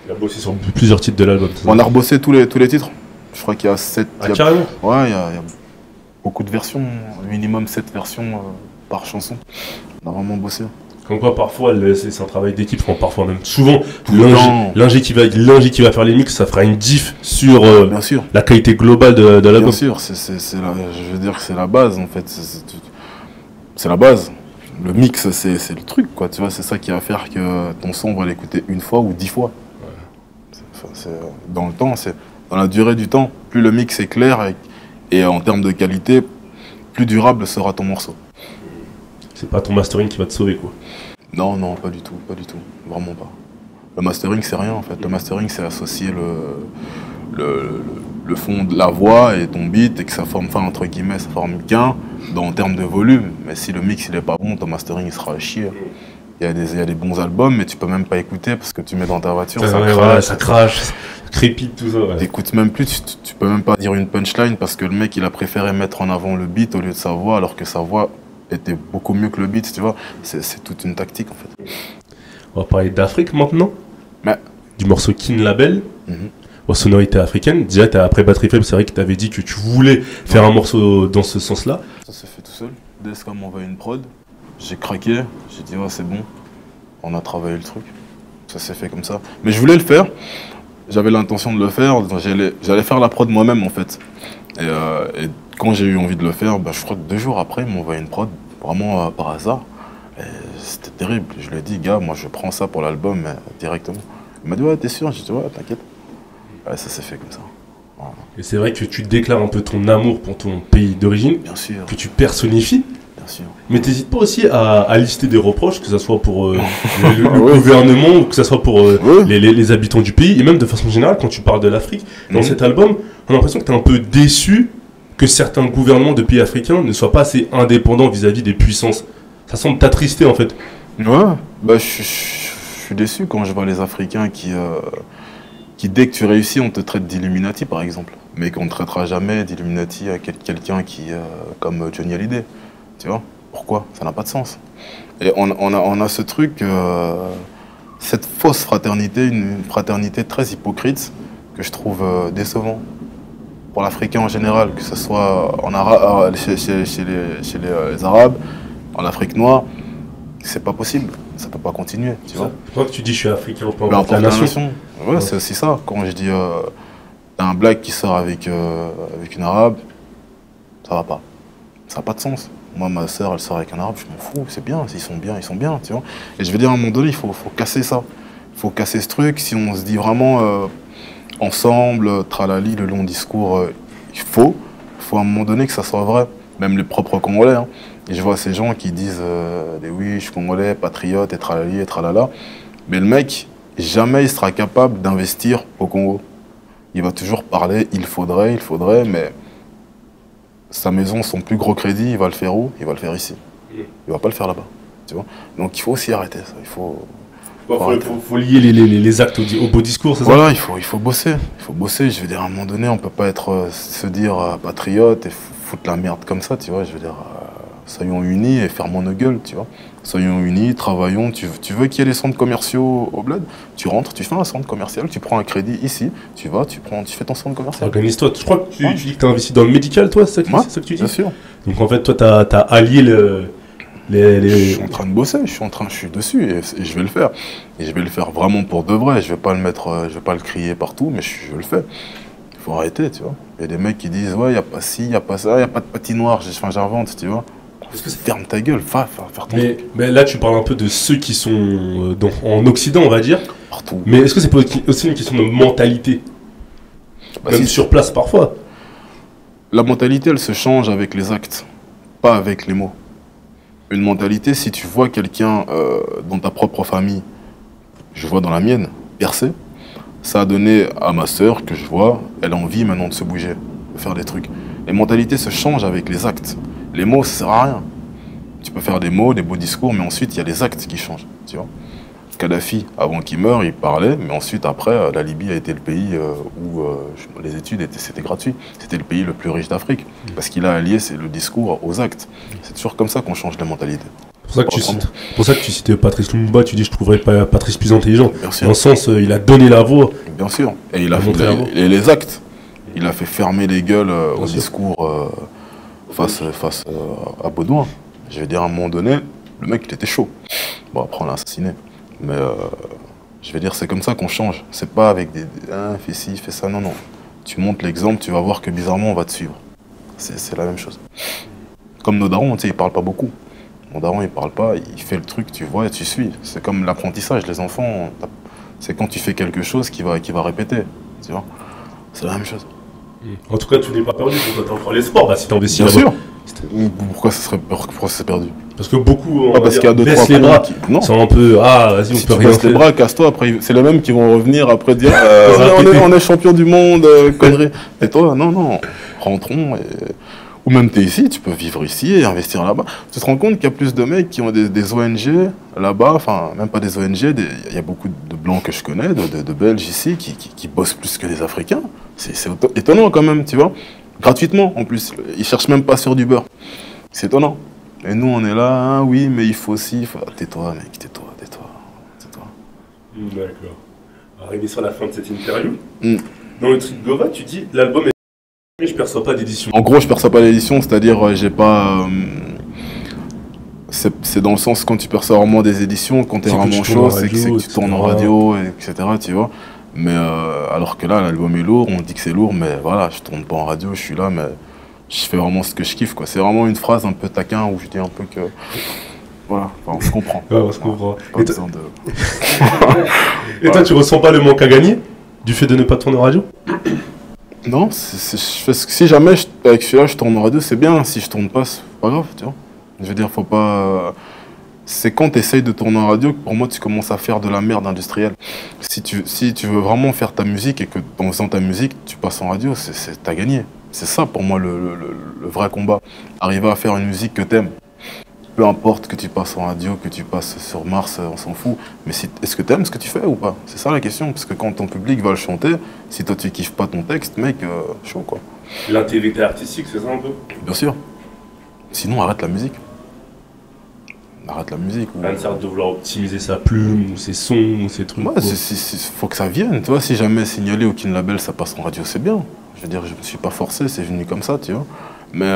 Il a bossé sur plusieurs titres de l'album. On a rebossé tous les titres. Je crois qu'il y a 7. Carrément? Ouais, il y a beaucoup de versions, minimum 7 versions par chanson. On a vraiment bossé. Comme quoi, parfois, c'est un travail d'équipe, enfin, parfois même souvent, Tout le temps. l'ingé qui va faire les mix, ça fera une diff sur Bien sûr. la qualité globale de l'album. Bien sûr, je veux dire que c'est la base en fait. C'est la base. Le mix, c'est le truc, quoi. Tu vois, c'est ça qui va faire que ton son, on va l'écouter une fois ou 10 fois. Dans le temps, c'est dans la durée du temps. Plus le mix est clair et en termes de qualité, plus durable sera ton morceau. C'est pas ton mastering qui va te sauver, quoi. Non, non, pas du tout, vraiment pas. Le mastering, c'est rien en fait. Le mastering, c'est associer le fond de la voix et ton beat et que ça forme, enfin, entre guillemets, ça forme qu'un en termes de volume. Mais si le mix il est pas bon, ton mastering il sera à chier. Il y a des bons albums, mais tu peux même pas écouter parce que tu mets dans ta voiture, ça crache, ça crépite, tout ça. Ouais. T'écoutes même plus, tu peux même pas dire une punchline parce que le mec il a préféré mettre en avant le beat au lieu de sa voix, alors que sa voix était beaucoup mieux que le beat, tu vois. C'est toute une tactique en fait. On va parler d'Afrique maintenant. Ouais. Du morceau Kin Label. Sonorité africaine. Déjà, après Batterie Faible, c'est vrai que tu avais dit que tu voulais faire un morceau dans ce sens-là. Ça s'est fait tout seul. DSK m'a envoyé une prod. J'ai craqué. J'ai dit, ouais, c'est bon. On a travaillé le truc. Ça s'est fait comme ça. Mais je voulais le faire. J'avais l'intention de le faire. J'allais faire la prod moi-même, en fait. Et quand j'ai eu envie de le faire, je crois que 2 jours après, ils m'ont envoyé une prod, vraiment par hasard. C'était terrible. Je lui ai dit, gars, moi, je prends ça pour l'album directement. Il m'a dit, ouais, t'es sûr? J'ai dit, ouais, t'inquiète. Ouais, ça s'est fait comme ça. Voilà. Et c'est vrai que tu déclares un peu ton amour pour ton pays d'origine. Bien sûr. Que tu personnifies. Bien sûr. Mais t'hésites pas aussi à lister des reproches, que ce soit pour le gouvernement ou que ce soit pour les habitants du pays. Et même de façon générale, quand tu parles de l'Afrique, dans cet album, on a l'impression que t'es un peu déçu que certains gouvernements de pays africains ne soient pas assez indépendants vis-à-vis des puissances. Ça semble t'attrister en fait. Ouais, je suis déçu quand je vois les Africains qui dès que tu réussis, on te traite d'Illuminati par exemple, mais qu'on ne traitera jamais d'Illuminati à quelqu'un comme Johnny Hallyday, tu vois. Pourquoi? Ça n'a pas de sens. Et on a ce truc, cette fausse fraternité, une fraternité très hypocrite que je trouve décevant pour l'Africain en général, que ce soit en arabe, chez les Arabes, en Afrique noire. C'est pas possible, ça peut pas continuer, tu vois. Quand tu dis je suis africain, peu importe la nation. Ouais, c'est aussi ça. Quand je dis t'as un black qui sort avec une arabe, ça va pas. Ça n'a pas de sens. Moi, ma sœur, elle sort avec un arabe, je m'en fous, c'est bien, s'ils sont bien, tu vois. Et je veux dire, à un moment donné, il faut casser ça. Il faut casser ce truc. Si on se dit vraiment ensemble, tralali, le long discours, il faut à un moment donné que ça soit vrai. Même les propres Congolais, hein. Et je vois ces gens qui disent oui, je suis Congolais, patriote, et tralali, et tralala. Mais le mec, jamais il sera capable d'investir au Congo. Il va toujours parler, il faudrait, mais sa maison, son plus gros crédit, il va le faire où? Il va le faire ici. Il va pas le faire là-bas, tu vois. Donc il faut aussi arrêter ça. Il faut lier les actes au beau discours, c'est ça? Voilà, il faut bosser. Il faut bosser. Je veux dire, à un moment donné, on peut pas se dire patriote et foutre la merde comme ça, tu vois. Je veux dire, soyons unis et fermons nos gueules, tu vois. Soyons unis, travaillons. Tu veux qu'il y ait des centres commerciaux au bled? Tu rentres, tu fais un centre commercial, tu prends un crédit ici, tu vas, tu fais ton centre commercial. Organise-toi. Je crois que tu dis que tu as investi dans le médical, toi, c'est ça que tu dis? Bien sûr. Donc en fait, toi, tu as allié Je suis en train de bosser, je suis dessus et je vais le faire. Et je vais le faire vraiment pour de vrai. Je vais pas le crier partout, mais je le fais. Il faut arrêter, tu vois. Il y a des mecs qui disent, ouais, il n'y a pas ci, il n'y a pas ça, il n'y a pas de patinoire, j'invente, tu vois. Ferme ta gueule, va faire ton truc. Mais là, tu parles un peu de ceux qui sont en Occident, on va dire. Partout. Mais est-ce que c'est aussi une question de mentalité? Même sur place, parfois. La mentalité, elle se change avec les actes, pas avec les mots. Une mentalité, si tu vois quelqu'un dans ta propre famille, je vois dans la mienne, percer, ça a donné à ma sœur que je vois, elle a envie maintenant de se bouger, de faire des trucs. Les mentalités se changent avec les actes. Les mots, ça sert à rien. Tu peux faire des mots, des beaux discours, mais ensuite, il y a les actes qui changent, tu vois. Kadhafi, avant qu'il meure, il parlait, mais ensuite, après, la Libye a été le pays où les études, c'était gratuit. C'était le pays le plus riche d'Afrique, parce qu'il a allié le discours aux actes. C'est toujours comme ça qu'on change les mentalités. C'est pour ça que tu citais Patrice Lumumba, tu dis je trouverais pas Patrice plus intelligent. Bien sûr. Dans le sens, il a donné la voix. Bien sûr. Et il a fait les actes. Il a fait fermer les gueules au discours face à Baudouin. Je vais dire, à un moment donné, le mec, il était chaud. Bon, après, on l'a assassiné. Mais je vais dire, c'est comme ça qu'on change. C'est pas avec fais ci, fais ça. Non, non. Tu montres l'exemple, tu vas voir que bizarrement, on va te suivre. C'est la même chose. Comme nos darons, tu sais, ils parlent pas beaucoup. Mon daron, il parle pas, il fait le truc, tu vois et tu suis. C'est comme l'apprentissage. Les enfants, c'est quand tu fais quelque chose qui va répéter. Tu vois, c'est la même chose. En tout cas, tu n'es pas perdu, pour toi, t'as encore l'espoir, si t'investis Bien là-bas. sûr. Pourquoi c'est perdu? Parce que beaucoup parce qu'il y a deux, baissent trois les bras, Non. sont un peu, vas-y, on Si peut tu rien baisses les faire. bras, casse-toi. Après, c'est les mêmes qui vont revenir après dire on est champion du monde, connerie. Et toi, non. Rentrons. Ou même tu es ici, tu peux vivre ici et investir là-bas. Tu te rends compte qu'il y a plus de mecs qui ont des ONG là-bas, enfin, même pas des ONG, il y a beaucoup de blancs que je connais, de Belges ici, qui bossent plus que les Africains. C'est étonnant quand même, tu vois. Gratuitement en plus. Ils cherchent même pas sur du beurre. C'est étonnant. Et nous, on est là, oui, mais il faut aussi. Tais-toi, mec, tais-toi. D'accord. Arrivé sur la fin de cette interview, dans le truc Gova, tu dis l'album est mais je perçois pas d'édition. En gros, je perçois pas l'édition, c'est-à-dire j'ai pas. C'est dans le sens quand tu perçois vraiment des éditions, quand t'es vraiment chaud, c'est que tu tournes en radio, etc. Tu vois. Mais alors que là, l'album est lourd, on dit que c'est lourd, mais voilà, je tourne pas en radio, je suis là, mais je fais vraiment ce que je kiffe, quoi. C'est vraiment une phrase un peu taquin où je dis un peu que. Voilà, enfin, on se comprend. Ouais, on se comprend. Pas besoin de... Et toi, tu ressens pas le manque à gagner du fait de ne pas tourner en radio? Non, si jamais avec celui-là je tourne en radio, c'est bien. Si je tourne pas, c'est pas grave, tu vois. Je veux dire, faut pas. C'est quand tu essayes de tourner en radio que pour moi tu commences à faire de la merde industrielle. Si tu veux vraiment faire ta musique et que en faisant ta musique tu passes en radio, t'as gagné. C'est ça pour moi le vrai combat. Arriver à faire une musique que t'aimes. Peu importe que tu passes en radio, que tu passes sur Mars, on s'en fout. Mais est-ce que tu aimes ce que tu fais ou pas? C'est ça la question. Parce que quand ton public va le chanter, si toi tu kiffes pas ton texte, mec, chaud quoi. L'intégrité artistique, c'est ça un peu? Bien sûr. Sinon, arrête la musique. Arrête la musique. Rien ne sert de vouloir optimiser sa plume, ou ses sons, ou ses trucs. Ouais, faut que ça vienne. Tu vois, si jamais Signalé ou Kin Label ça passe en radio, c'est bien. Je veux dire, je me suis pas forcé, c'est venu comme ça, tu vois. Mais.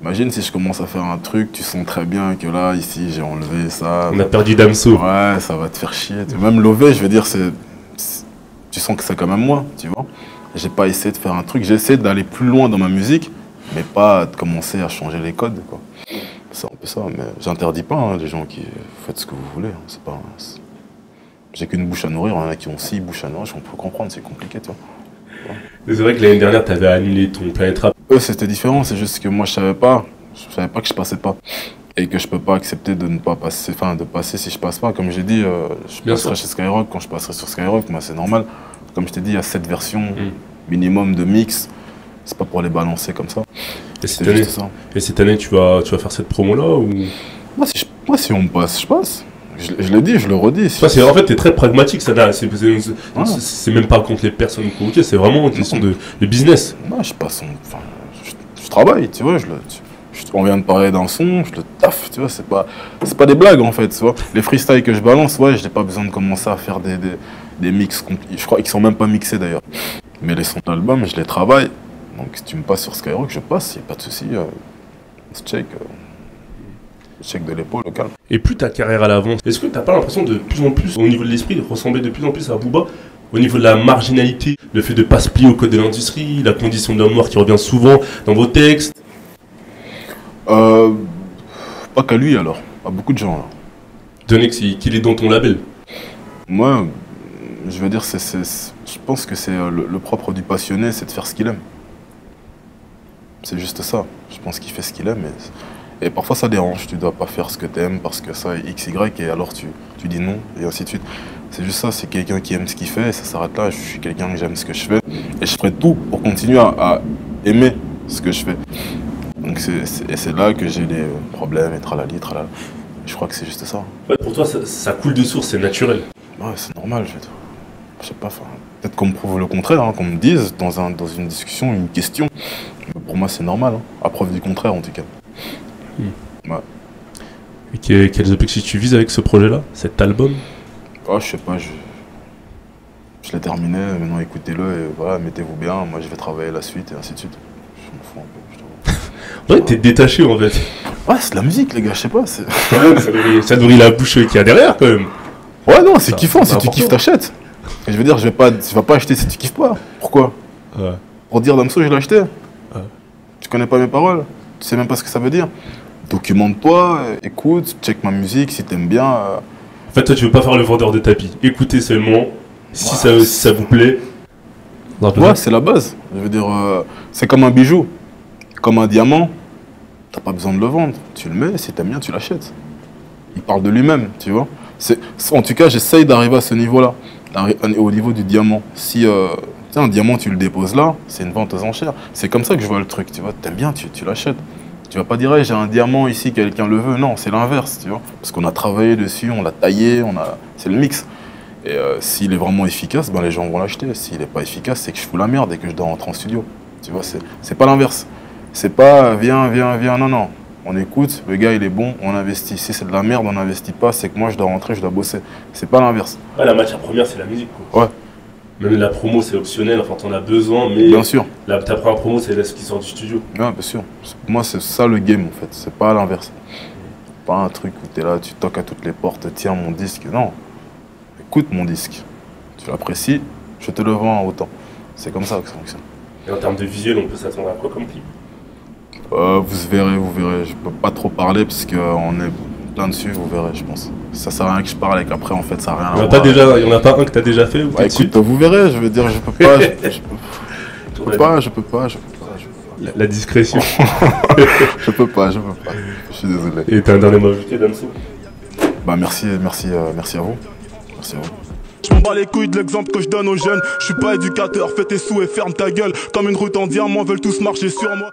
Imagine si je commence à faire un truc, tu sens très bien que là, ici, j'ai enlevé ça. On a perdu Damso. Ouais, ça va te faire chier. Même Lové, je veux dire, tu sens que c'est quand même moi, tu vois. J'ai pas essayé de faire un truc, j'ai essayé d'aller plus loin dans ma musique, mais pas de commencer à changer les codes, quoi. C'est un peu ça, mais j'interdis pas les gens qui faites ce que vous voulez. C'est pas. J'ai qu'une bouche à nourrir, il y en a qui ont 6 bouches à nourrir, on peut comprendre, c'est compliqué, tu vois. C'est vrai que l'année dernière, tu avais annulé ton Planète Rap. Eux, c'était différent, c'est juste que moi, je savais pas que je passais pas. Et que je peux pas accepter de ne pas passer, de passer si je passe pas. Comme j'ai dit, je passerai chez Skyrock, quand je passerai sur Skyrock, moi, c'est normal. Comme je t'ai dit, il y a 7 versions minimum de mix. C'est pas pour les balancer comme ça. Et cette année, tu vas faire cette promo-là ou... Moi, si on me passe, je passe. Je l'ai dit, je le redis. En fait, t'es très pragmatique, c'est même pas contre les personnes convoquées, c'est vraiment une question de business. Non, je passe, je travaille, tu vois, on vient de parler d'un son, je le taffe, tu vois, c'est pas des blagues en fait, tu vois. Les freestyles que je balance, ouais, je n'ai pas besoin de commencer à faire des mix, je crois qu'ils sont même pas mixés d'ailleurs. Mais les sons d'album, je les travaille, donc si tu me passes sur Skyrock, je passe, il n'y a pas de souci, on se check. Check de l'épaule, le calme. Et plus ta carrière à l'avance, est-ce que t'as pas l'impression de plus en plus, au niveau de l'esprit, de ressembler de plus en plus à Booba, au niveau de la marginalité, le fait de pas se plier au code de l'industrie, la condition de l'homme noir qui revient souvent dans vos textes? Pas qu'à lui alors, à beaucoup de gens là. Donné qu'il est dans ton label. Moi, je veux dire, je pense que c'est le propre du passionné, c'est de faire ce qu'il aime. C'est juste ça. Je pense qu'il fait ce qu'il aime. Et parfois ça dérange, tu dois pas faire ce que tu aimes parce que ça est X, Y, et alors tu dis non, et ainsi de suite. C'est juste ça, c'est quelqu'un qui aime ce qu'il fait, et ça s'arrête là. Je suis quelqu'un que j'aime ce que je fais, et je ferai tout pour continuer à aimer ce que je fais. Donc c'est là que j'ai des problèmes, et tralali, tralala. Je crois que c'est juste ça. Ouais, pour toi, ça coule de source, c'est naturel. Ouais, c'est normal, je sais pas, peut-être qu'on me prouve le contraire, qu'on me dise dans une discussion, une question. Mais pour moi, c'est normal, à preuve du contraire en tout cas. Ouais. Et quels objectifs tu vises avec ce projet-là, cet album? Oh, je sais pas, je l'ai terminé, maintenant écoutez-le et voilà, mettez-vous bien, moi je vais travailler la suite et ainsi de suite. Je m'en fous un peu, je te vois. Ouais, t'es détaché en fait. Ouais, c'est de la musique, les gars, je sais pas. Ça nourrit la bouche qu'il y a derrière, quand même. Ouais, non, c'est kiffant. Si tu important. kiffes, t'achètes. Je veux dire, tu vas pas acheter si tu kiffes pas. Pourquoi? Ouais. Pour dire Damso, je l'ai acheté. Tu connais pas mes paroles. Tu sais même pas ce que ça veut dire. Documente-toi, écoute, check ma musique si t'aimes bien. En fait, toi, tu veux pas faire le vendeur de tapis. Écoutez seulement. Si ça vous plaît. Ouais, c'est la base. Je veux dire, c'est comme un bijou, comme un diamant. T'as pas besoin de le vendre. Tu le mets, si t'aimes bien, tu l'achètes. Il parle de lui-même, tu vois. En tout cas, j'essaye d'arriver à ce niveau-là, au niveau du diamant. Si un diamant, tu le déposes là, c'est une vente aux enchères. C'est comme ça que je vois le truc, tu vois. T'aimes bien, tu l'achètes. Tu vas pas dire, hey, j'ai un diamant ici, quelqu'un le veut. Non, c'est l'inverse, tu vois. Parce qu'on a travaillé dessus, on l'a taillé, c'est le mix. Et s'il est vraiment efficace, ben les gens vont l'acheter. S'il n'est pas efficace, c'est que je fous la merde et que je dois rentrer en studio. Tu vois, c'est pas l'inverse. C'est pas viens, non, non. On écoute, le gars il est bon, on investit. Si c'est de la merde, on n'investit pas, c'est que moi je dois rentrer, je dois bosser. C'est pas l'inverse. Ouais, la matière première, c'est la musique, quoi. Ouais. Même la promo, c'est optionnel, enfin t'en as besoin, mais bien sûr. Ta première promo, c'est ce qui sort du studio. Ouais, bien sûr. Pour moi, c'est ça le game en fait. C'est pas l'inverse. Pas un truc où t'es là, tu toques à toutes les portes, tiens mon disque. Non. Écoute mon disque. Tu l'apprécies, je te le vends autant. C'est comme ça que ça fonctionne. Et en termes de visuel, on peut s'attendre à quoi comme clip? Vous verrez. Je peux pas trop parler parce qu'on est plein dessus, vous verrez, je pense. Ça sert à rien que je parle et qu'après, en fait, ça n'a rien à voir. Il y en a pas un que t'as déjà fait ou bah, écoute, vous verrez, je veux dire, je peux pas. Je peux pas. La discrétion. Je peux pas. Je suis désolé. Et t'as un dernier mot à ajouter, Damso? Bah, merci à vous. Merci à vous. Je m'en bats les couilles de l'exemple que je donne aux jeunes. Je suis pas éducateur, fais tes sous et ferme ta gueule. Comme une route en diamant, veulent tous marcher sur moi.